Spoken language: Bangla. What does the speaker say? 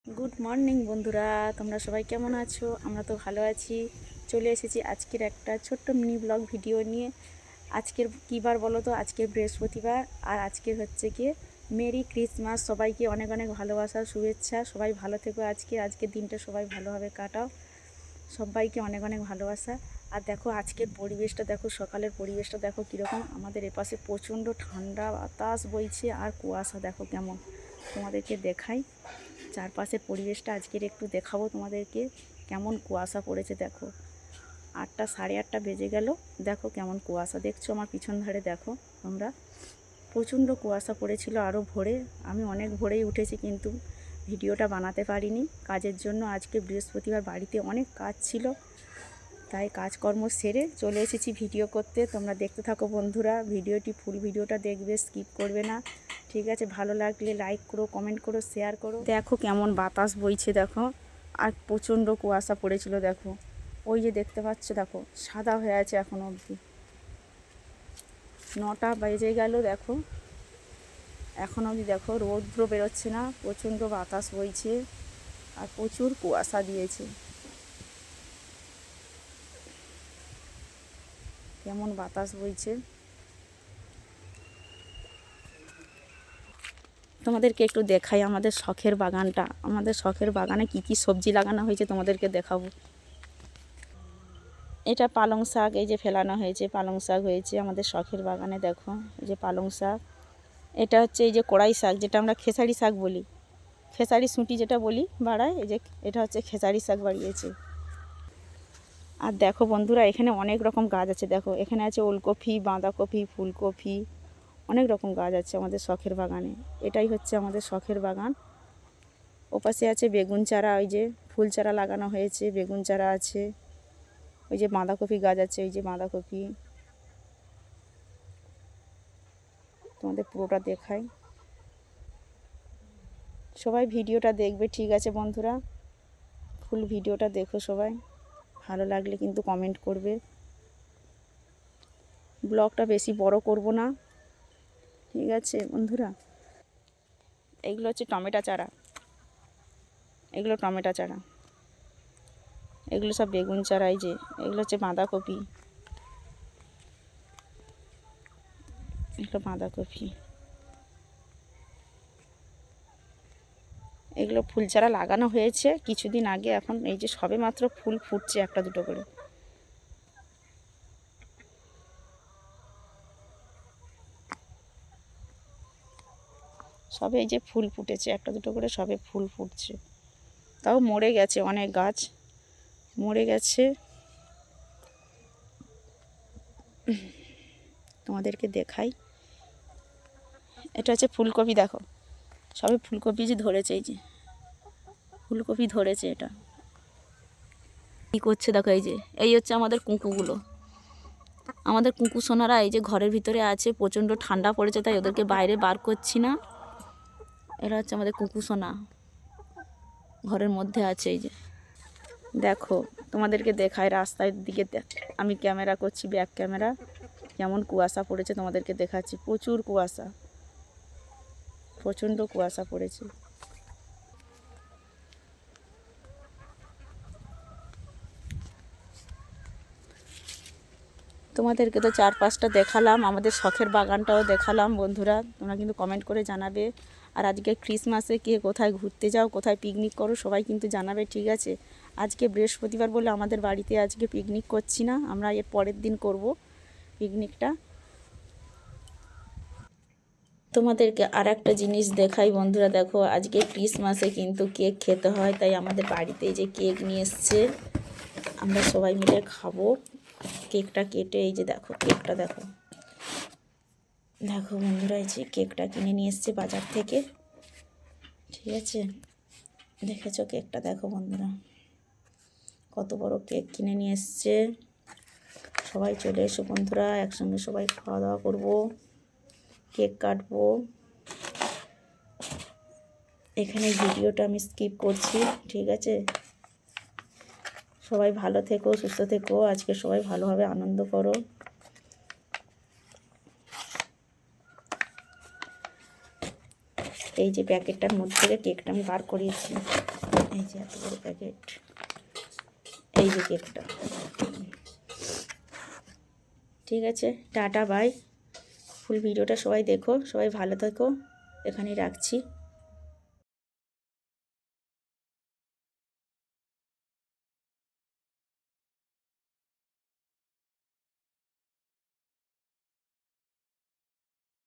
গুড মর্নিং বন্ধুরা, তোমরা সবাই কেমন আছো? আমরা তো ভালো আছি। চলে এসেছি আজকের একটা ছোট্ট মিনি ব্লগ ভিডিও নিয়ে। আজকের কী বার বলো তো? আজকে বৃহস্পতিবার, আর আজকে হচ্ছে কি মেরি ক্রিসমাস। সবাইকে অনেক অনেক ভালোবাসা, শুভেচ্ছা। সবাই ভালো থেকো। আজকের দিনটা সবাই ভালোভাবে কাটাও। সবাইকে অনেক অনেক ভালোবাসা। আর দেখো আজকের পরিবেশটা দেখো, সকালের পরিবেশটা দেখো কীরকম। আমাদের এপাশে প্রচণ্ড ঠান্ডা বাতাস বইছে, আর কুয়াশা দেখো কেমন। তোমাদেরকে দেখাই চারপাশের পরিবেশটা, আজকের একটু দেখাবো তোমাদেরকে কেমন কুয়াশা পড়েছে। দেখো 8টা সাড়ে 8টা বেজে গেল, দেখো কেমন কুয়াশা। দেখছো আমার পিছন ধারে দেখো তোমরা, প্রচণ্ড কুয়াশা পড়েছিল আরও ভোরে। আমি অনেক ভোরেই উঠেছি, কিন্তু ভিডিওটা বানাতে পারিনি কাজের জন্য। আজকে বৃহস্পতিবার, বাড়িতে অনেক কাজ ছিল, তাই কাজকর্ম সেরে চলে এসেছি ভিডিও করতে। তোমরা দেখতে থাকো বন্ধুরা, ফুল ভিডিওটা দেখবে, স্কিপ করবে না, ঠিক আছে? ভালো লাগলে লাইক করো, কমেন্ট করো, শেয়ার করো। দেখো কেমন বাতাস বইছে দেখো, আর প্রচণ্ড কুয়াশা পড়েছিল দেখো। ওই যে দেখতে পাচ্ছ দেখো, সাদা হয়ে আছে এখনো অবধি। 9টা বেজে গেল দেখো, এখন অবধি দেখো রৌদ্র বেরোচ্ছে না, প্রচণ্ড বাতাস বইছে আর প্রচুর কুয়াশা দিয়েছে। কেমন বাতাস বইছে তোমাদেরকে একটু দেখাই আমাদের শখের বাগানটা। আমাদের শখের বাগানে কি কি সবজি লাগানো হয়েছে তোমাদেরকে দেখাবো। এটা পালং শাক, এই যে ফেলানো হয়েছে, পালং শাক হয়েছে আমাদের শখের বাগানে। দেখো এই যে পালং শাক। এটা হচ্ছে এই যে কড়াই শাক, যেটা আমরা খেসারি শাক বলি, খেসারি শুঁটি যেটা বলি বাড়ায়, এই যে এটা হচ্ছে খেসারি শাক বাড়িয়েছে। আর দেখো বন্ধুরা, এখানে অনেক রকম গাছ আছে। দেখো এখানে আছে ওলকপি, বাঁধাকপি, ফুলকপি, অনেক রকম গাছ আছে আমাদের শখের বাগানে। এটাই হচ্ছে আমাদের শখের বাগান। ওপাশে আছে বেগুন চারা, ওই যে ফুল চারা লাগানো হয়েছে, বেগুন চারা আছে। ওই যে বাঁধাকপি গাছ আছে, ওই যে বাঁধাকপি। তোমাদের পুরোটা দেখাই, সবাই ভিডিওটা দেখবে, ঠিক আছে বন্ধুরা? ফুল ভিডিওটা দেখো সবাই, ভালো লাগলে কিন্তু কমেন্ট করবে। ব্লগটা বেশি বড় করব না, ঠিক আছে বন্ধুরা? এইগুলো হচ্ছে টমেটো চারা, এগুলো টমেটো চারা, এগুলো সব বেগুন চারা। এই যে এগুলো হচ্ছে বাঁধাকপি, এগুলো বাঁধাকপি। এগুলো ফুল চারা লাগানো হয়েছে কিছুদিন আগে, এখন এই যে সবে মাত্র ফুল ফুটছে একটা দুটো করে। সবে এই যে ফুল ফুটেছে একটা দুটো করে, সবে ফুল ফুটছে। তাও মরে গেছে, অনেক গাছ মরে গেছে। তোমাদেরকে দেখাই, এটা হচ্ছে ফুলকপি। দেখো সবে ফুলকপি যে ধরেছে, এই যে ফুলকপি ধরেছে। এটা কী করছে দেখো, এই যে এই হচ্ছে আমাদের কুঁকুগুলো, আমাদের কুঁকু সোনারা এই যে ঘরের ভিতরে আছে। প্রচণ্ড ঠান্ডা পড়েছে, তাই ওদেরকে বাইরে বার করছি না। এরা হচ্ছে আমাদের কুঁকু সোনা, ঘরের মধ্যে আছে। এই যে দেখো, তোমাদেরকে দেখায় রাস্তার দিকে, আমি ক্যামেরা করছি, ব্যাক ক্যামেরা। কেমন কুয়াশা পড়েছে তোমাদেরকে দেখাচ্ছি, প্রচুর কুয়াশা, প্রচণ্ড কুয়াশা পড়েছে। তোমাদেরকে তো চারপাশটা দেখালাম, আমাদের শখের বাগানটাও দেখালাম বন্ধুরা। তোমরা কিন্তু কমেন্ট করে জানাবে। আর আজকে ক্রিসমাসে কে কোথায় ঘুরতে যাও, কোথায় পিকনিক করো, সবাই কিন্তু জানাবে, ঠিক আছে? আজকে বৃহস্পতিবার বলে আমাদের বাড়িতে আজকে পিকনিক করছি না, আমরা এর পরের দিন করব পিকনিকটা। তোমাদেরকে আর একটা জিনিস দেখাই বন্ধুরা, দেখো আজকে ক্রিসমাসে কিন্তু কেক খেতে হয়, তাই আমাদের বাড়িতে এই যে কেক নিয়ে এসছে, আমরা সবাই মিলে খাবো। কেকটা কেটে, এই যে দেখো কেকটা দেখো, দেখো বন্ধুরা, এই যে কেকটা কিনে নিয়ে এসছে বাজার থেকে, ঠিক আছে? দেখেছো কেকটা, দেখো বন্ধুরা কত বড় কেক কিনে নিয়ে এসছে। সবাই চলে এসো বন্ধুরা, একসঙ্গে সবাই খাওয়া দাওয়া করবো, কেক কাটবো। এখানে ভিডিওটা আমি স্কিপ করছি, ঠিক আছে? সবাই ভালো থেকো, সুস্থ থেকো, আজকে সবাই ভালোভাবে আনন্দ করো। এই যে প্যাকেটটার মধ্যে থেকে কেকটা আমি বার করিয়েছি। এই যে এত বড় প্যাকেট, এই যে কেকটা। ঠিক আছে, টাটা বাই। ফুল ভিডিওটা সবাই দেখো, সবাই ভালো থেকো, এখানেই রাখছি।